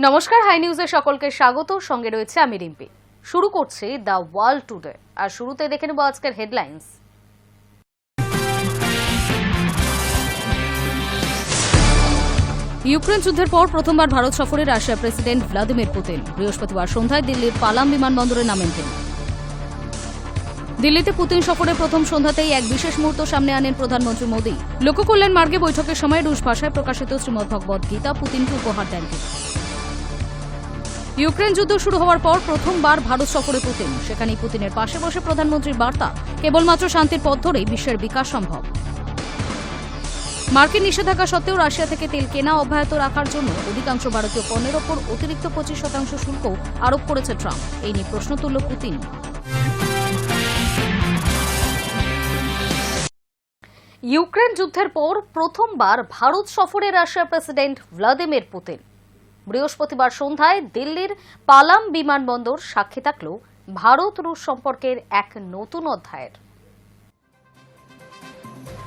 নমস্কার, হাই নিউজে সকলকে স্বাগত। সঙ্গে রয়েছে আমি রিম্পি। শুরু করছি দ্য ওয়ার্ল্ড টুডে, আর শুরুতে দেখে নেব আজকের হেডলাইন্স। ইউক্রেন যুদ্ধের পর প্রথমবার ভারত সফরে রাশিয়ার প্রেসিডেন্ট ভ্লাদিমির পুতিন। বৃহস্পতিবার সন্ধ্যায় দিল্লির পালাম বিমানবন্দরে নামেন তিনি। দিল্লিতে পুতিন সফরের প্রথম সন্ধ্যাতেই এক বিশেষ মুহূর্ত সামনে আনেন প্রধানমন্ত্রী মোদী। লোককল্যাণ মার্গে বৈঠকের সময় রুশ ভাষায় প্রকাশিত শ্রীমদ্ভগবদ গীতা পুতিনকে উপহার দেন তিনি। ইউক্রেন যুদ্ধ শুরু হওয়ার পর প্রথমবার ভারত সফরে পুতিন। সেখানেই পুতিনের পাশে বসে প্রধানমন্ত্রীর বার্তা, কেবলমাত্র শান্তির পথ ধরেই বিশ্বের বিকাশ সম্ভব। মার্কিন নিষেধাজ্ঞা সত্ত্বেও রাশিয়া থেকে তেল কেনা অব্যাহত রাখার জন্য অধিকাংশ ভারতীয় পণ্যের ওপর অতিরিক্ত 25% শুল্ক আরোপ করেছে ট্রাম্প। এই নিয়ে প্রশ্ন তুলল পুতিন। ইউক্রেন যুদ্ধের পর প্রথমবার ভারত সফরে রাশিয়ার প্রেসিডেন্ট ভ্লাদিমির পুতিন। বৃহস্পতিবার সন্ধ্যায় দিল্লির পালাম বিমানবন্দর সাক্ষী থাকল ভারত রুশ সম্পর্কের এক নতুন অধ্যায়ের।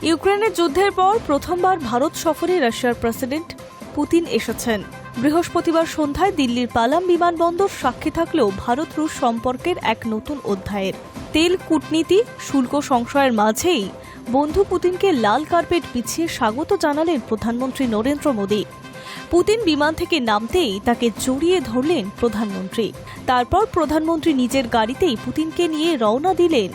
ইউক্রেনের যুদ্ধের পর প্রথমবার ভারত সফরে রাশিয়ার প্রেসিডেন্ট পুতিন এসেছেন। বৃহস্পতিবার সন্ধ্যায় দিল্লির পালাম বিমানবন্দর সাক্ষী থাকলেও ভারত রুশ সম্পর্কের এক নতুন অধ্যায়ের। তেল কূটনীতি শুল্ক সংশয়ের মাঝেই বন্ধু পুতিনকে লাল কার্পেট বিছিয়ে স্বাগত জানালেন প্রধানমন্ত্রী নরেন্দ্র মোদী। পুতিন বিমান থেকে নামতেই তাকে জড়িয়ে ধরলেন প্রধানমন্ত্রী। তারপর প্রধানমন্ত্রী নিজের গাড়িতেই পুতিনকে নিয়ে রওনা দিলেন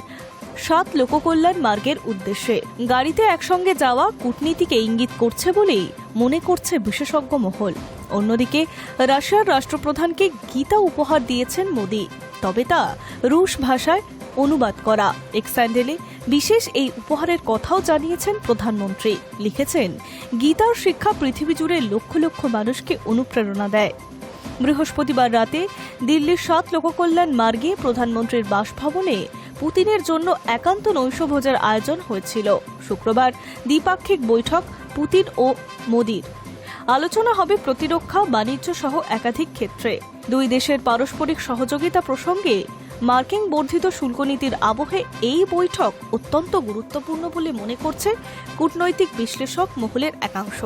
7 লোককল্যাণ মার্গের উদ্দেশ্যে। গাড়িতে একসঙ্গে যাওয়া কূটনীতিকে ইঙ্গিত করছে বলেই মনে করছে বিশেষজ্ঞ মহল। অন্যদিকে রাশিয়ার রাষ্ট্রপ্রধানকে গীতা উপহার দিয়েছেন মোদী, তবে তা রুশ ভাষায় অনুবাদ করা। এক্স হ্যান্ডেলে বিশেষ এই উপহারের কথাও জানিয়েছেন প্রধানমন্ত্রী। লিখেছেন, গীতার শিক্ষা পৃথিবী জুড়ে লক্ষ লক্ষ মানুষকে অনুপ্রেরণা দেয়। বৃহস্পতিবার রাতে দিল্লির 7 লোককল্যাণ মার্গে প্রধানমন্ত্রীর বাসভবনে পুতিনের জন্য একান্ত নৈশভোজের আয়োজন হয়েছিল। শুক্রবার দ্বিপাক্ষিক বৈঠক পুতিন ও মোদীর। আলোচনা হবে প্রতিরক্ষা, বাণিজ্য সহ একাধিক ক্ষেত্রে। দুই দেশের পারস্পরিক সহযোগিতা প্রসঙ্গে মার্কিন বর্ধিত শুল্কনীতির আবহে এই বৈঠক অত্যন্ত গুরুত্বপূর্ণ বলে মনে করছে কূটনৈতিক বিশ্লেষক মহলের একাংশ।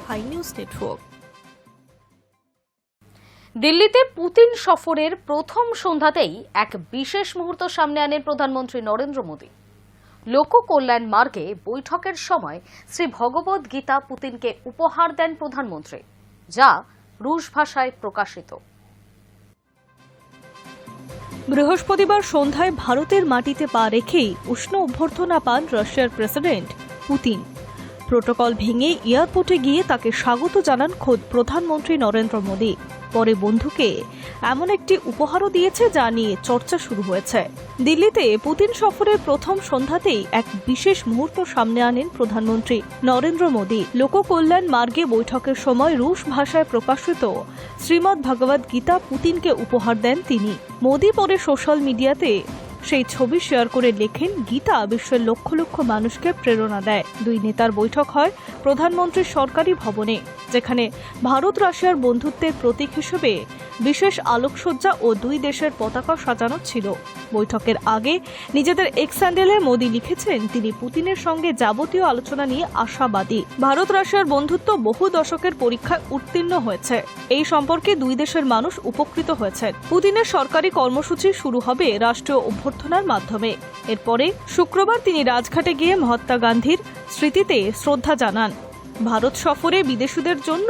Hi news network. দিল্লিতে পুতিন সফরের প্রথম সন্ধ্যাতেই এক বিশেষ মুহূর্ত সামনে আনেন প্রধানমন্ত্রী নরেন্দ্র মোদী। লোককল্যাণ মার্গে বৈঠকের সময় শ্রী ভগবদ গীতা পুতিনকে উপহার দেন প্রধানমন্ত্রী, যা রুশ ভাষায় প্রকাশিত। বৃহস্পতিবার সন্ধ্যায় ভারতের মাটিতে পা রেখেই উষ্ণ অভ্যর্থনা পান রাশিয়ার প্রেসিডেন্ট পুতিন। প্রোটোকল ভেঙে এয়ারপোর্টে গিয়ে তাকে স্বাগত জানান খোদ প্রধানমন্ত্রী নরেন্দ্র মোদী। পরে বন্ধুকে এমন একটি উপহারও দিয়েছে যা নিয়ে চর্চা শুরু হয়েছে। দিল্লিতে পুতিন সফরের প্রথম সন্ধ্যাতেই এক বিশেষ মুহূর্ত সামনে আনেন প্রধানমন্ত্রী নরেন্দ্র মোদী। লোককল্যাণ মার্গে বৈঠকের সময় রুশ ভাষায় প্রকাশিত শ্রীমদ্ভগবদ গীতা পুতিনকে উপহার দেন তিনি। মোদী পরে সোশ্যাল মিডিয়াতে সেই ছবি শেয়ার করে লেখেন, গীতা বিশ্বের লক্ষ লক্ষ মানুষকে প্রেরণা দেয়। দুই নেতার বৈঠক হয় প্রধানমন্ত্রীর সরকারি ভবনে, যেখানে ভারত রাশিয়ার বন্ধুত্বের প্রতীক হিসেবে বিশেষ আলোকসজ্জা ও দুই দেশের পতাকা সাজানো ছিল। বৈঠকের আগে নিজেদের এক্স হ্যান্ডেলে মোদী লিখেছেন, তিনি পুতিনের সঙ্গে যাবতীয় আলোচনা নিয়ে আশাবাদী। ভারত রাশিয়ার বন্ধুত্ব বহু দশকের পরীক্ষায় উত্তীর্ণ হয়েছে। এই সম্পর্কে দুই দেশের মানুষ উপকৃত হয়েছেন। পুতিনের সরকারি কর্মসূচি শুরু হবে রাষ্ট্রীয় অভ্যর্থনার মাধ্যমে। এরপরে শুক্রবার তিনি রাজঘাটে গিয়ে মহাত্মা গান্ধীর স্মৃতিতে শ্রদ্ধা জানান। ভারত সফরে বিদেশিদের জন্য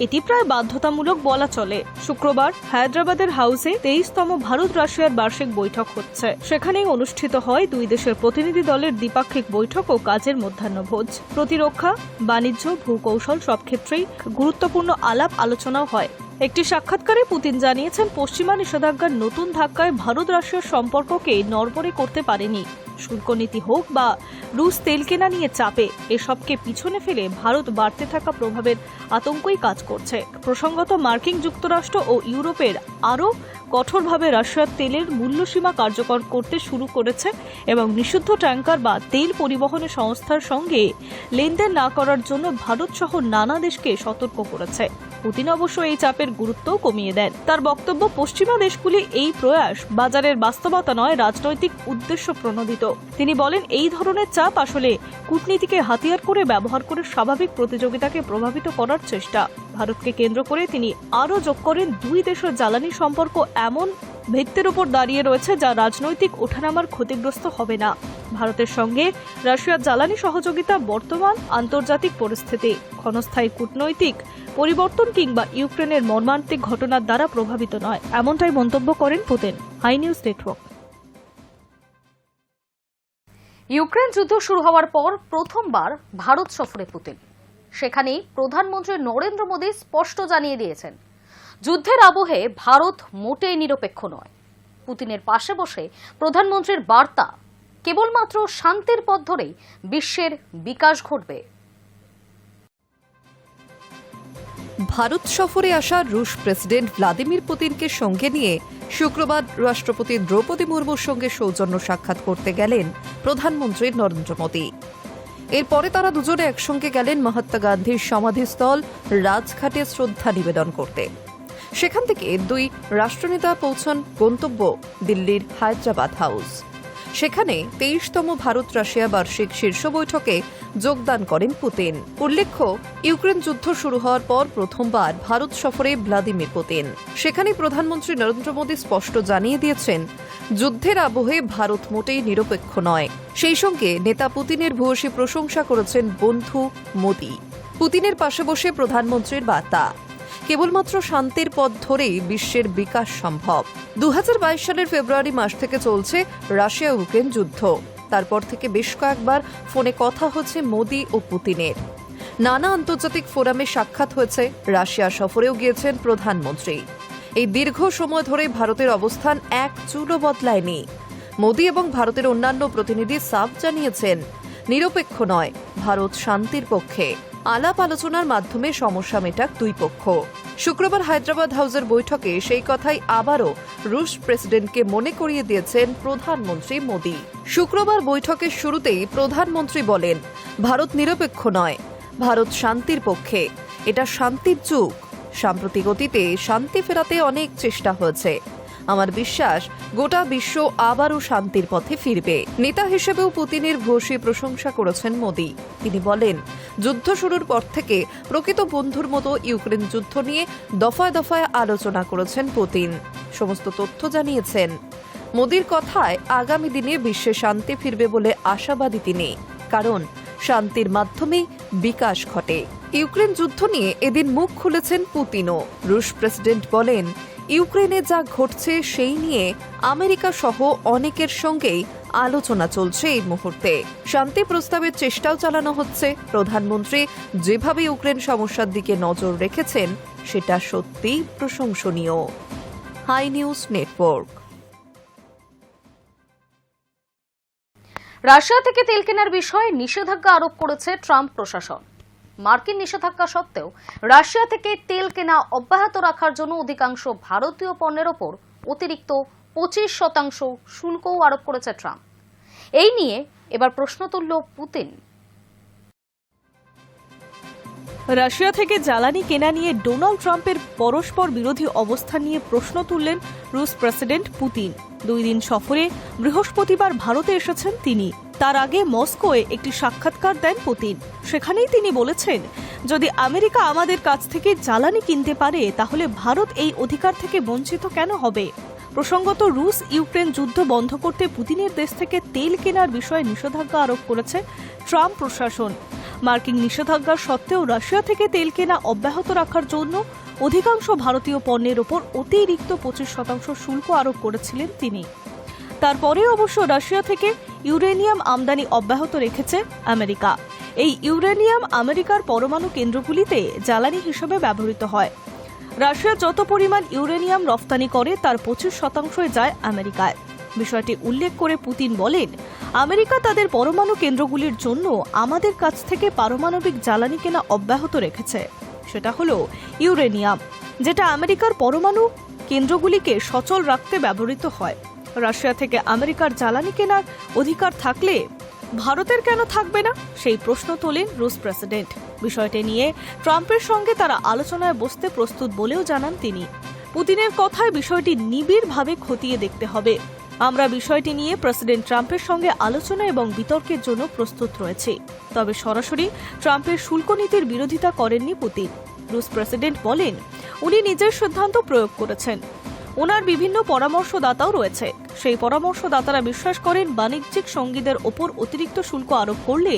এটি প্রায় বাধ্যতামূলক বলা চলে। শুক্রবার হায়দ্রাবাদের হাউসে 23তম ভারত রাশিয়ার বার্ষিক বৈঠক হচ্ছে। সেখানেই অনুষ্ঠিত হয় দুই দেশের প্রতিনিধি দলের দ্বিপাক্ষিক বৈঠক ও কাজের মধ্যাহ্নভোজ। প্রতিরক্ষা, বাণিজ্য, ভূকৌশল সব ক্ষেত্রেই গুরুত্বপূর্ণ আলাপ আলোচনাও হয়। একটি সাক্ষাৎকারে পুতিন জানিয়েছেন, পশ্চিমা নিষেধাজ্ঞার নতুন ধাক্কায় ভারত রাশিয়ার সম্পর্ককে নড়বড়ে করতে পারেনি। শুল্কনীতি হোক বা রুশ তেল কেনা নিয়ে চাপে, এসবকে পিছনে ফেলে ভারত বাড়তে থাকা প্রভাবের আতঙ্কই কাজ করছে। প্রসঙ্গত মার্কিন যুক্তরাষ্ট্র ও ইউরোপের আরও কঠোরভাবে রাশিয়ার তেলের মূল্যসীমা কার্যকর করতে শুরু করেছে এবং নিষিদ্ধ ট্যাঙ্কার বা তেল পরিবহনের সংস্থার সঙ্গে লেনদেন না করার জন্য ভারত সহ নানা দেশকে সতর্ক করেছে। পুতিন অবশ্য এই চাপের গুরুত্বও কমিয়ে দেন। তার বক্তব্য, পশ্চিমা দেশগুলি এই প্রয়াস বাজারের বাস্তবতা নয়, রাজনৈতিক উদ্দেশ্য প্রণোদিত। তিনি বলেন, এই ধরনের চাপ আসলে কূটনীতিকে হাতিয়ার করে ব্যবহার করে স্বাভাবিক প্রতিযোগিতাকে প্রভাবিত করার চেষ্টা। ভারতকে কেন্দ্র করে তিনি আরও যোগ করেন, দুই দেশের জ্বালানি সম্পর্ক এমন ভিত্তির উপর দাঁড়িয়ে রয়েছে যা রাজনৈতিক ওঠানামার ক্ষতিগ্রস্ত হবে না। ভারতের সঙ্গে রাশিয়ার জ্বালানি সহযোগিতা বর্তমান আন্তর্জাতিক পরিস্থিতি, ক্ষণস্থায়ী কূটনৈতিক পরিবর্তন কিংবা ইউক্রেনের মর্মান্তিক ঘটনার দ্বারা প্রভাবিত নয়, এমনটাই মন্তব্য করেন Putin. Hi news network. Ukraine যুদ্ধ শুরু হওয়ার পর প্রথমবার ভারত সফরে পুতিন। সেখানেই প্রধানমন্ত্রী নরেন্দ্র মোদী স্পষ্ট জানিয়ে দিয়েছেন, যুদ্ধের আবহে ভারত মোটেই নিরপেক্ষ নয়। পুতিনের পাশে বসে প্রধানমন্ত্রীর বার্তা, কেবলমাত্র শান্তির পথ ধরেই বিশ্বের বিকাশ ঘটবে। ভারত সফরে আসা রুশ প্রেসিডেন্ট ভ্লাদিমির পুতিনকে সঙ্গে নিয়ে শুক্রবার রাষ্ট্রপতি দ্রৌপদী মুর্মুর সঙ্গে সৌজন্য সাক্ষাৎ করতে গেলেন প্রধানমন্ত্রী নরেন্দ্র মোদী। এরপরে তারা দুজনে একসঙ্গে গেলেন মহাত্মা গান্ধীর সমাধিস্থল রাজঘাটে শ্রদ্ধা নিবেদন করতে। সেখান থেকে দুই রাষ্ট্রনেতা পৌঁছন গন্তব্য দিল্লির হায়দ্রাবাদ হাউস। সেখানে 23তম ভারত রাশিয়া বার্ষিক শীর্ষ বৈঠকে যোগদান করেন পুতিন। উল্লেখ্য, ইউক্রেন যুদ্ধ শুরু হওয়ার পর প্রথমবার ভারত সফরে ভ্লাদিমির পুতিন। সেখানে প্রধানমন্ত্রী নরেন্দ্র মোদী স্পষ্ট জানিয়ে দিয়েছেন, যুদ্ধের আবহে ভারত মোটেই নিরপেক্ষ নয়। সেই সঙ্গে নেতা পুতিনের ভূয়সী প্রশংসা করেছেন বন্ধু মোদী। পুতিনের পাশে বসে প্রধানমন্ত্রীর বার্তা, কেবলমাত্র শান্তির পথ ধরেই বিশ্বের বিকাশ সম্ভব। 2022 সালের ফেব্রুয়ারি মাস থেকে চলছে রাশিয়া ইউক্রেন যুদ্ধ। তারপর থেকে বেশ কয়েকবার ফোনে কথা হচ্ছে মোদী ও পুতিনের। নানা আন্তর্জাতিক ফোরামে সাক্ষাৎ হয়েছে, রাশিয়া সফরেও গিয়েছেন প্রধানমন্ত্রী। এই দীর্ঘ সময় ধরে ভারতের অবস্থান এক চুলও বদলায়নি। মোদী এবং ভারতের অন্যান্য প্রতিনিধি সাফ জানিয়েছেন, নিরপেক্ষ নয়, ভারত শান্তির পক্ষে। আলাপ আলোচনার মাধ্যমে সমস্যা মেটাক দুই পক্ষ। শুক্রবার হায়দ্রাবাদ হাউসের বৈঠকে সেই কথাই আবারও রুশ প্রেসিডেন্টকে মনে করিয়ে দিয়েছেন প্রধানমন্ত্রী মোদী। শুক্রবার বৈঠকের শুরুতেই প্রধানমন্ত্রী বলেন, ভারত নিরপেক্ষ নয়, ভারত শান্তির পক্ষে। এটা শান্তির যুগ। সাম্প্রতিক অতীতে শান্তি ফেরাতে অনেক চেষ্টা হয়েছে। আমার বিশ্বাস গোটা বিশ্ব আবারও শান্তির পথে ফিরবে। নেতা হিসেবেও পুতিনের ভূয়সী প্রশংসা করেছেন মোদী। তিনি বলেন, যুদ্ধ শুরুর পর থেকে প্রকৃত বন্ধুর মতো ইউক্রেন যুদ্ধ নিয়ে দফায় দফায় আলোচনা করেছেন পুতিন। সমস্ত তথ্য জানিয়েছেন। মোদীর কথায় আগামী দিনে বিশ্বে শান্তি ফিরবে বলে আশাবাদী তিনি, কারণ শান্তির মাধ্যমেই বিকাশ ঘটে। ইউক্রেন যুদ্ধ নিয়ে এদিন মুখ খুলেছেন পুতিনও। রুশ প্রেসিডেন্ট বলেন, ইউক্রেনে যা ঘটছে সেই নিয়ে আমেরিকা সহ অনেকের সঙ্গেই আলোচনা চলছে এই মুহূর্তে। শান্তি প্রস্তাবের চেষ্টাও চালানো হচ্ছে। প্রধানমন্ত্রী যেভাবে ইউক্রেন সমস্যার দিকে নজর রেখেছেন সেটা সত্যিই প্রশংসনীয়। High news network. রাশিয়া থেকে তেল কেনার বিষয়ে নিষেধাজ্ঞা আরোপ করেছে ট্রাম্প প্রশাসন। মার্কিন নিষেধাজ্ঞা সত্ত্বেও রাশিয়া থেকে তেল কেনা অব্যাহত রাখার জন্য অধিকাংশ ভারতীয় পণ্যের ওপর অতিরিক্ত 25% শুল্কও আরোপ করেছে ট্রাম্প। এই নিয়ে এবার প্রশ্ন তুলল পুতিন। রাশিয়া থেকে জ্বালানি কেনা নিয়ে ডোনাল্ড ট্রাম্পের পরস্পর বিরোধী অবস্থান নিয়ে প্রশ্ন তুললেন রুশ প্রেসিডেন্ট পুতিন। 2 দিন সফরে বৃহস্পতিবার ভারতে এসেছেন তিনি। তার আগে মস্কোয় একটি সাক্ষাৎকার দেন পুতিন। সেখানেই তিনি বলেছেন, যদি আমেরিকা আমাদের কাছ থেকে জ্বালানি কিনতে পারে তাহলে ভারত এই অধিকার থেকে বঞ্চিত কেন হবে। প্রসঙ্গত, রুশ ইউক্রেন যুদ্ধ বন্ধ করতে পুতিনের দেশ থেকে তেল কেনার বিষয়ে নিষেধাজ্ঞা আরোপ করেছে ট্রাম্প প্রশাসন। মার্কিন নিষেধাজ্ঞা সত্ত্বেও রাশিয়া থেকে তেল কেনা অব্যাহত রাখার জন্য অধিকাংশ ভারতীয় পণ্যের ওপর অতিরিক্ত 25% শুল্ক আরোপ করেছিলেন তিনি। তারপরে অবশ্য রাশিয়া থেকে ইউরেনিয়াম আমদানি অব্যাহত রেখেছে আমেরিকা। এই ইউরেনিয়াম আমেরিকার পরমাণু কেন্দ্রগুলিতে জ্বালানি হিসেবে ব্যবহৃত হয়। রাশিয়া যত পরিমাণ ইউরেনিয়াম রফতানি করে তার 25% যায় আমেরিকায়। বিষয়টি উল্লেখ করে পুতিন বলেন, আমেরিকা তাদের পরমাণু কেন্দ্রগুলির জন্য আমাদের কাছ থেকে পারমাণবিক জ্বালানি কেনা অব্যাহত রেখেছে। সেটা হলো ইউরেনিয়াম, যেটা আমেরিকার পরমাণু কেন্দ্রগুলিকে সচল রাখতে ব্যবহৃত হয়। রাশিয়া থেকে আমেরিকার জ্বালানি কেনার অধিকার থাকলে ভারতের কেন থাকবে না সেই প্রশ্ন তোলেন রুশ প্রেসিডেন্ট। বিষয়টি নিয়ে ট্রাম্পের সঙ্গে তারা আলোচনায় বসতে প্রস্তুত বলেও জানান তিনি। পুতিনের কথায় বিষয়টি নিবিড়ভাবে খতিয়ে দেখতে হবে। আমরা বিষয়টি নিয়ে প্রেসিডেন্ট ট্রাম্পের সঙ্গে আলোচনা এবং বিতর্কের জন্য প্রস্তুত রয়েছে। তবে সরাসরি ট্রাম্পের শুল্ক নীতির বিরোধিতা করেননি পুতিন। রুশ প্রেসিডেন্ট বলেন উনি নিজের সিদ্ধান্ত প্রয়োগ করেছেন। ওনার বিভিন্ন পরামর্শদাতাও রয়েছে। সেই পরামর্শদাতারা বিশ্বাস করেন বাণিজ্যিক সঙ্গীদের ওপর অতিরিক্ত শুল্ক আরোপ করলে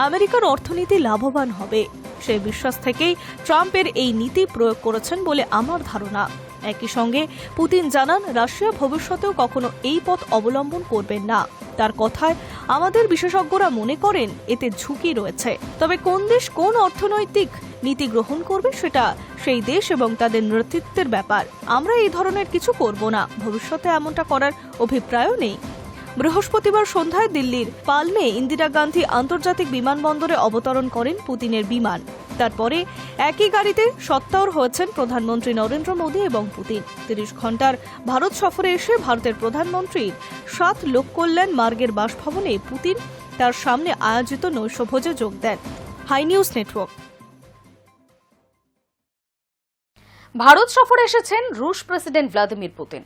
আমেরিকার অর্থনীতি লাভবান হবে। সেই বিশ্বাস থেকেই ট্রাম্পের এই নীতি প্রয়োগ করেছেন বলে আমার ধারণা। একই সঙ্গে পুতিন জানান রাশিয়া ভবিষ্যতেও কখনো এই পথ অবলম্বন করবেন না। তার কথায় আমাদের বিশেষজ্ঞরা মনে করেন এতে ঝুঁকি রয়েছে। তবে কোন দেশ কোন অর্থনৈতিক নীতি গ্রহণ করবে সেটা সেই দেশ এবং তাদের নেতৃত্বের ব্যাপার। আমরা এই ধরনের কিছু করব না, ভবিষ্যতে এমনটা করার অভিপ্রায়ও নেই। বৃহস্পতিবার সন্ধ্যায় দিল্লির পালমে ইন্দিরা গান্ধী আন্তর্জাতিক বিমানবন্দরে অবতরণ করেন পুতিনের বিমান। তারপরে একই গাড়িতে সত্ত্বর হয়েছেন প্রধানমন্ত্রী নরেন্দ্র মোদী এবং পুতিন। ৩০ ঘণ্টার ভারত সফরে এসে ভারতের প্রধানমন্ত্রীর ৭ লোক কল্যাণ মার্গের বাসভবনে পুতিন তার সামনে আয়োজিত নৈশভোজে যোগ দেন। Hi news Network. ভারত সফরে এসেছেন রুশ প্রেসিডেন্ট ভ্লাদিমির পুতিন।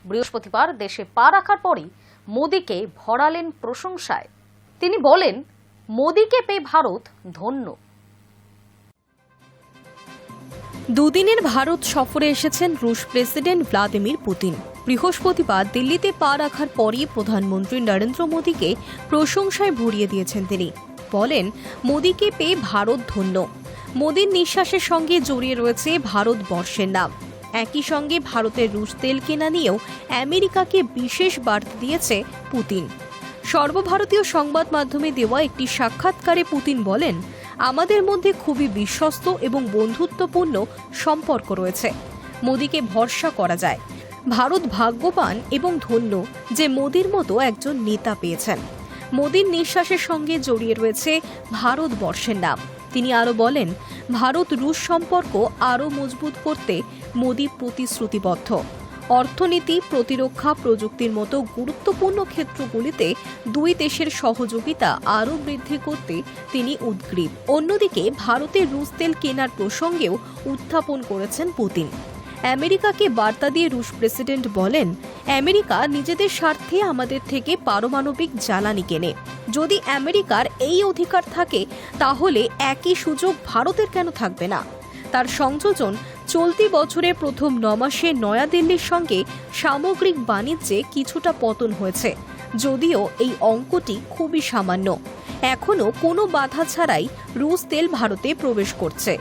বৃহস্পতিবার দেশে পা রাখার পরই মোদীকে ভরালেন প্রশংসায়। তিনি বলেন, মোদীকে পেয়ে ভারত ধন্য। দুদিনের ভারত সফরে এসেছেন রুশ প্রেসিডেন্ট ভ্লাদিমির পুতিন। বৃহস্পতিবার দিল্লিতে পা রাখার পরই প্রধানমন্ত্রী নরেন্দ্র মোদীকে প্রশংসায় ভরিয়ে দিয়েছেন তিনি। বলেন, মোদীকে পেয়ে ভারত ধন্য। মোদীর নিঃশ্বাসের সঙ্গে জড়িয়ে রয়েছে ভারতবর্ষের নাম। একই সঙ্গে ভারতের রুশ তেল কেনা নিয়েও আমেরিকাকে বিশেষ বার্তা দিয়েছে পুতিন। সর্বভারতীয় সংবাদ মাধ্যমে দেওয়া একটি সাক্ষাৎকারে পুতিন বলেন, আমাদের মধ্যে খুবই বিশ্বস্ত এবং বন্ধুত্বপূর্ণ সম্পর্ক রয়েছে। মোদীকে ভরসা করা যায়। ভারত ভাগ্যবান এবং ধন্য যে মোদীর মতো একজন নেতা পেয়েছেন। মোদীর নিঃশ্বাসের সঙ্গে জড়িয়ে রয়েছে ভারতবর্ষের নাম। তিনি আরও বলেন, ভারত রুশ সম্পর্ক আরও মজবুত করতে মোদী প্রতিশ্রুতিবদ্ধ। অর্থনীতি, প্রতিরক্ষা, প্রযুক্তির মতো গুরুত্বপূর্ণ ক্ষেত্রগুলিতে দুই দেশের সহযোগিতা আরও বৃদ্ধি করতে তিনি উদ্গ্রীব। অন্যদিকে ভারতের রুশ তেল কেনার প্রসঙ্গেও উত্থাপন করেছেন পুতিন। আমেরিকাকে বার্তা দিয়ে রুশ প্রেসিডেন্ট বলেন, আমেরিকা নিজেদের স্বার্থে আমাদের থেকে পারমাণবিক জ্বালানি কেনে। যদি আমেরিকার এই অধিকার থাকে তাহলে একই সুযোগ ভারতের কেন থাকবে না? তার সংযোজন চলতি বছরের প্রথম ৯ মাসে নয়াদিল্লির সঙ্গে সামগ্রিক বাণিজ্যে কিছুটা পতন হয়েছে, যদিও এই অঙ্কটি খুবই সামান্য। এখনও কোনো বাধা ছাড়াই রুশ তেল ভারতে প্রবেশ করছে।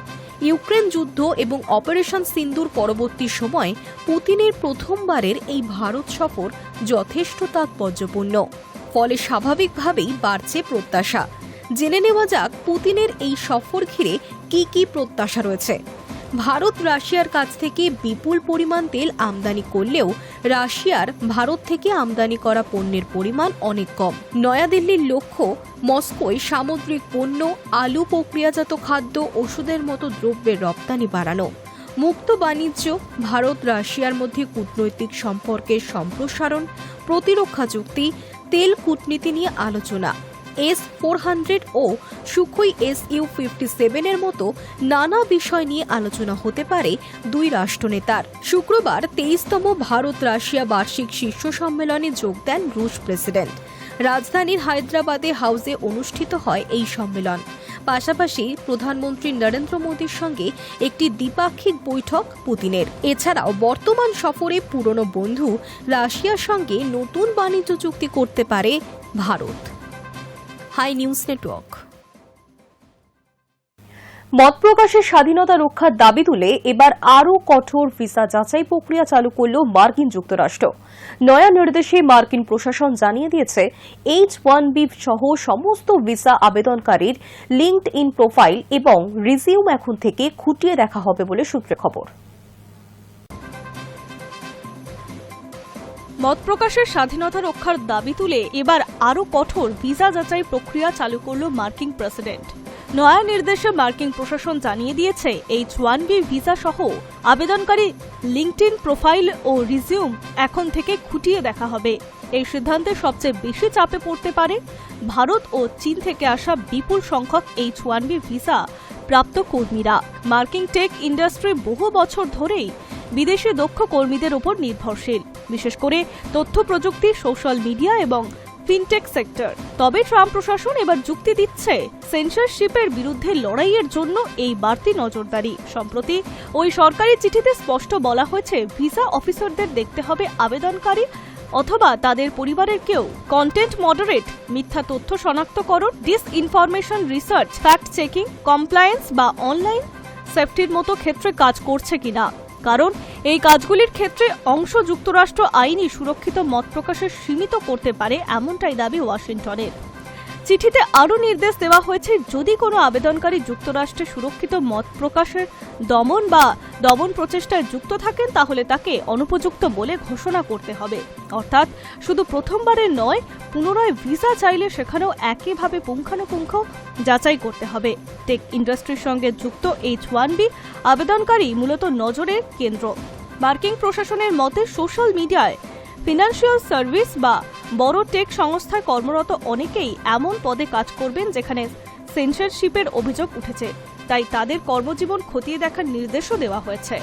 ইউক্রেন যুদ্ধ এবং অপারেশন সিন্দুর পরবর্তী সময় পুতিনের প্রথমবারের এই ভারত সফর যথেষ্ট তাৎপর্যপূর্ণ। ফলে স্বাভাবিকভাবেই বাড়ছে প্রত্যাশা। জেনে নেওয়া যাক পুতিনের এই সফর ঘিরে কি কি প্রত্যাশা রয়েছে। ভারত রাশিয়ার কাছ থেকে বিপুল পরিমাণ তেল আমদানি করলেও রাশিয়ার ভারত থেকে আমদানি করা পণ্যের পরিমাণ অনেক কম। নয়াদিল্লির লক্ষ্য মস্কোয় সামুদ্রিক পণ্য, আলু, প্রক্রিয়াজাত খাদ্য, ওষুধের মতো দ্রব্যের রপ্তানি বাড়ানো। মুক্ত বাণিজ্য, ভারত রাশিয়ার মধ্যে কূটনৈতিক সম্পর্কের সম্প্রসারণ, প্রতিরক্ষা চুক্তি, তেল কূটনীতি নিয়ে আলোচনা। S-400 ও সুখোই Su-57 এর মতো নানা বিষয় নিয়ে আলোচনা হতে পারে দুই রাষ্ট্রনেতার। শুক্রবার 23তম ভারত রাশিয়া বার্ষিক শীর্ষ সম্মেলনে যোগ দেন রুশ প্রেসিডেন্ট। রাজধানীর হায়দ্রাবাদে হাউসে অনুষ্ঠিত হয় এই সম্মেলন। পাশাপাশি প্রধানমন্ত্রী নরেন্দ্র মোদীর সঙ্গে একটি দ্বিপাক্ষিক বৈঠক পুতিনের। এছাড়াও বর্তমান সফরে পুরনো বন্ধু রাশিয়ার সঙ্গে নতুন বাণিজ্য চুক্তি করতে পারে ভারত। High news network. মত প্রকাশের স্বাধীনতা রক্ষার দাবি তুলে এবার আরও কঠোর ভিসা যাচাই প্রক্রিয়া চালু করল মার্কিন যুক্তরাষ্ট্র। নয়া নির্দেশে মার্কিন প্রশাসন জানিয়ে দিয়েছে, H-1B সহ সমস্ত ভিসা আবেদনকারীর লিঙ্কড ইন প্রোফাইল এবং রিজিউম এখন থেকে খুঁটিয়ে দেখা হবে বলে সূত্রে খবর। মত প্রকাশের স্বাধীনতা রক্ষার দাবি তুলে এবার আরও কঠোর ভিসা যাচাই প্রক্রিয়া চালু করল মার্কিন প্রেসিডেন্ট। নয়া নির্দেশে মার্কিন প্রশাসন জানিয়ে দিয়েছে H-1B ভিসা সহ আবেদনকারী লিঙ্কডইন প্রোফাইল ও রিজিউম এখন থেকে খুঁটিয়ে দেখা হবে। এই সিদ্ধান্তে সবচেয়ে বেশি চাপে পড়তে পারে ভারত ও চীন থেকে আসা বিপুল সংখ্যক H-1B ভিসা প্রাপ্ত কর্মীরা। মার্কিন টেক ইন্ডাস্ট্রি বহু বছর ধরেই বিদেশি দক্ষ কর্মীদের উপর নির্ভরশীল, বিশেষ করে তথ্য প্রযুক্তি, সোশ্যাল মিডিয়া এবং ফিনটেক সেক্টর। তবে ট্রাম্প প্রশাসন এবার যুক্তি দিচ্ছে সেন্সরশিপের বিরুদ্ধে লড়াইয়ের জন্য এই বাড়তি নজরদারি। সম্প্রতি ওই সরকারি চিঠিতে স্পষ্ট বলা হয়েছে, ভিসা অফিসারদের দেখতে হবে আবেদনকারী অথবা তাদের পরিবারের কেউ কন্টেন্ট মডারেট, মিথ্যা তথ্য শনাক্তকরণ, disinformation research, fact checking, compliance বা অনলাইন সেফটির মতো ক্ষেত্রে কাজ করছে কিনা। কারণ এই কাজগুলির ক্ষেত্রে অংশ যুক্তরাষ্ট্র আইনি সুরক্ষিত মত প্রকাশে সীমিত করতে পারে, এমনটাই দাবি ওয়াশিংটনের। চিঠিতে আরও নির্দেশ দেওয়া হয়েছে, যদি কোনো আবেদনকারী যুক্তরাষ্ট্রে সুরক্ষিত মত প্রকাশের দমন প্রচেষ্টায় যুক্ত থাকেন তাহলে তাকে অনুপযুক্ত বলে ঘোষণা করতে হবে। অর্থাৎ শুধু প্রথমবারের নয়, পুনরায় ভিসা চাইলে সেখানেও একইভাবে পুঙ্খানুপুঙ্খ যাচাই করতে হবে। টেক ইন্ডাস্ট্রির সঙ্গে যুক্ত H-1B আবেদনকারী মূলত নজরের কেন্দ্র। মার্কিন প্রশাসনের মতে, সোশ্যাল মিডিয়ায়, ফিনান্সিয়াল সার্ভিস বা বড় টেক সংস্থায় কর্মরত অনেকেই এমন পদে কাজ করবেন যেখানে সেন্সরশিপের অভিযোগ উঠেছে, তাই তাদের কর্মজীবন খতিয়ে দেখার নির্দেশও দেওয়া হয়েছে।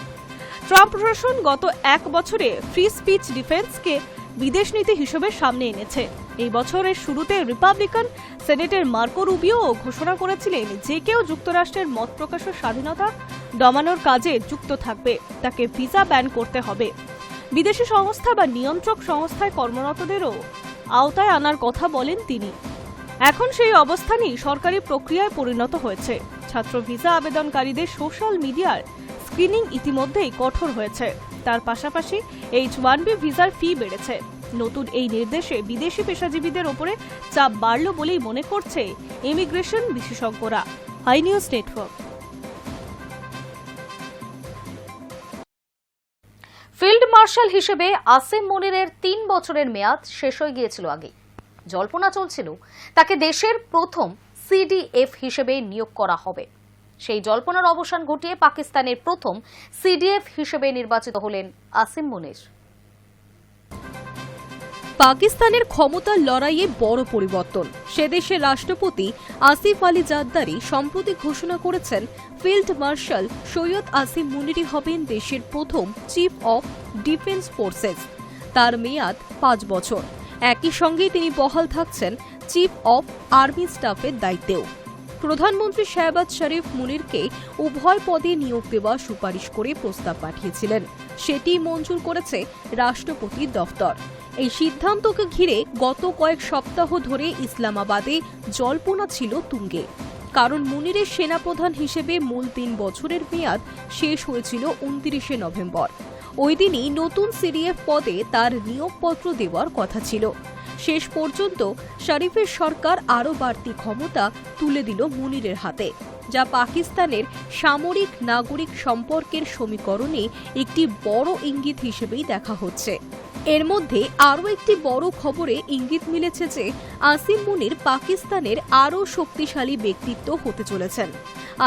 ট্রাম্প প্রশাসন গত 1 বছরে ফ্রি স্পিচ ডিফেন্সকে বিদেশ নীতি হিসেবে সামনে এনেছে। এই বছরের শুরুতে রিপাবলিকান সেনেটের মার্কো রুবিও ঘোষণা করেছিলেন, যে কেউ যুক্তরাষ্ট্রের মত প্রকাশের স্বাধীনতা দমানোর কাজে যুক্ত থাকবে তাকে ভিসা ব্যান করতে হবে। বিদেশি সংস্থা বা নিয়ন্ত্রক সংস্থায় কর্মরতদেরও আওতায় আনার কথা বলেন তিনি। এখন সেই অবস্থানই সরকারি প্রক্রিয়ায় পরিণত হয়েছে। ছাত্র ভিসা আবেদনকারীদের সোশ্যাল মিডিয়ার স্ক্রিনিং ইতিমধ্যেই কঠোর হয়েছে। তার পাশাপাশি H-1B ভিসার ফি বেড়েছে। নতুন এই নির্দেশে বিদেশি পেশাজীবীদের ওপরে চাপ বাড়ল বলেই মনে করছে ইমিগ্রেশন বিশেষজ্ঞরা। Hi news network. Field marshal হিসেবে আসিম মুনিরের 3 বছরের মেয়াদ শেষ হয়ে গিয়েছিল আগেই। জল্পনা চলছিল তাকে দেশের প্রথম CDF হিসেবে নিয়োগ করা হবে। সেই জল্পনার অবসান ঘটিয়ে পাকিস্তানের প্রথম CDF হিসেবে নির্বাচিত হলেন আসিম মুনির। পাকিস্তানের ক্ষমতার লড়াইয়ে বড় পরিবর্তন। সে দেশের রাষ্ট্রপতি আসিফ আলী জারদারি সম্প্রতি ঘোষণা করেছেন, ফিল্ড মার্শাল সৈয়দ আসিম মুনিরই হবেন দেশের প্রথম চিফ অব ডিফেন্স ফোর্সেস। তার মেয়াদ 5 বছর। একই সঙ্গে তিনি বহাল থাকছেন চিফ অব আর্মি স্টাফের দায়িত্বেও। প্রধানমন্ত্রী শাহবাজ শরীফ মুনিরকে উভয় পদে নিয়োগ দেওয়ার সুপারিশ করে প্রস্তাব পাঠিয়েছিলেন। সেটি মঞ্জুর করেছে রাষ্ট্রপতির দফতর। এই সিদ্ধান্তকে ঘিরে গত কয়েক সপ্তাহ ধরে ইসলামাবাদে জল্পনা ছিল তুঙ্গে। কারণ মুনিরের সেনাপ্রধান হিসেবে মূল 3 বছরের মেয়াদ শেষ হয়েছিল 29শে নভেম্বর। ওই দিনই নতুন CDF পদে তার নিয়োগপত্র দেওয়ার কথা ছিল। শেষ পর্যন্ত শরীফের সরকার আরও বাড়তি ক্ষমতা তুলে দিল মুনিরের হাতে, যা পাকিস্তানের সামরিক নাগরিক সম্পর্কের সমীকরণে একটি বড় ইঙ্গিত হিসেবেই দেখা হচ্ছে। এর মধ্যে আরও একটি বড় খবরে ইঙ্গিত মিলেছে যে আসিম মুনির পাকিস্তানের আরও শক্তিশালী ব্যক্তিত্ব হতে চলেছেন।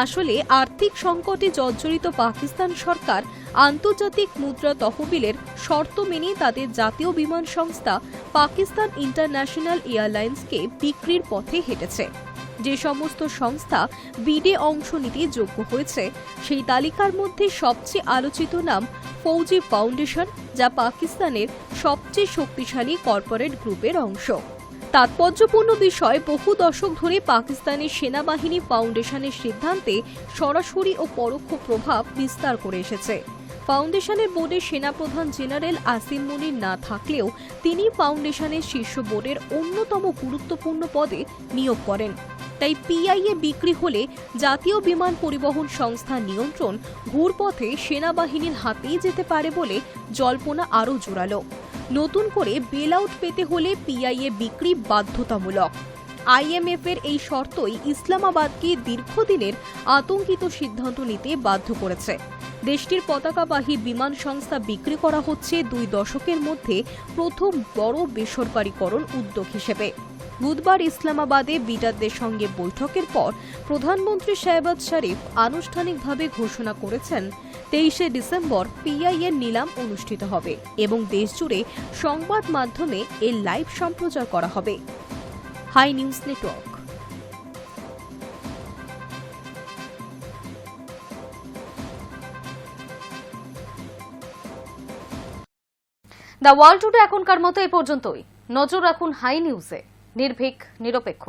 আসলে আর্থিক সংকটে জর্জরিত পাকিস্তান সরকার আন্তর্জাতিক মুদ্রা তহবিলের শর্ত মেনে তাদের জাতীয় বিমান সংস্থা পাকিস্তান ইন্টারন্যাশনাল এয়ারলাইন্সকে বিক্রির পথে হেঁটেছে। যে সমস্ত সংস্থা বিডে অংশ নিতে যোগ্য হয়েছে, সেই তালিকার মধ্যে সবচেয়ে আলোচিত নাম ফৌজি ফাউন্ডেশন, যা পাকিস্তানের সবচেয়ে শক্তিশালী কর্পোরেট গ্রুপের অংশ। তাৎপর্যপূর্ণ বিষয়, বহু দশক ধরে পাকিস্তানের সেনাবাহিনী ফাউন্ডেশনের সিদ্ধান্তে সরাসরি ও পরোক্ষ প্রভাব বিস্তার করে এসেছে। ফাউন্ডেশনের বোর্ডে সেনাপ্রধান জেনারেল আসিম মুনির না থাকলেও তিনি ফাউন্ডেশনের শীর্ষ বোর্ডের অন্যতম গুরুত্বপূর্ণ পদে নিয়োগ করেন। তাই PIA বিক্রি হলে জাতীয় বিমান পরিবহন সংস্থার নিয়ন্ত্রণ ঘুরপথে সেনাবাহিনীর হাতেই যেতে পারে বলে জল্পনা আরও জোরালো। নতুন করে বেল আউট পেতে হলে PIA বিক্রি বাধ্যতামূলক। IMF এর এই শর্তই ইসলামাবাদকে দীর্ঘদিনের আতঙ্কিত সিদ্ধান্ত নিতে বাধ্য করেছে। দেশটির পতাকাবাহী বিমান সংস্থা বিক্রি করা হচ্ছে 2 দশকের মধ্যে প্রথম বড় বেসরকারীকরণ উদ্যোগ হিসেবে। বুধবার ইসলামাবাদে বিটারদের সঙ্গে বৈঠকের পর প্রধানমন্ত্রী শাহবাজ শরীফ আনুষ্ঠানিকভাবে ঘোষণা করেছেন 23শে ডিসেম্বর পিআইএর নিলাম অনুষ্ঠিত হবে এবং দেশজুড়ে সংবাদ মাধ্যমে এর লাইভ সম্প্রচার করা হবে। Hi news network. The world today এখনকার মতো এ পর্যন্তই। নজর রাখুন হাই নিউজে, নির্ভীক নিরপেক্ষ।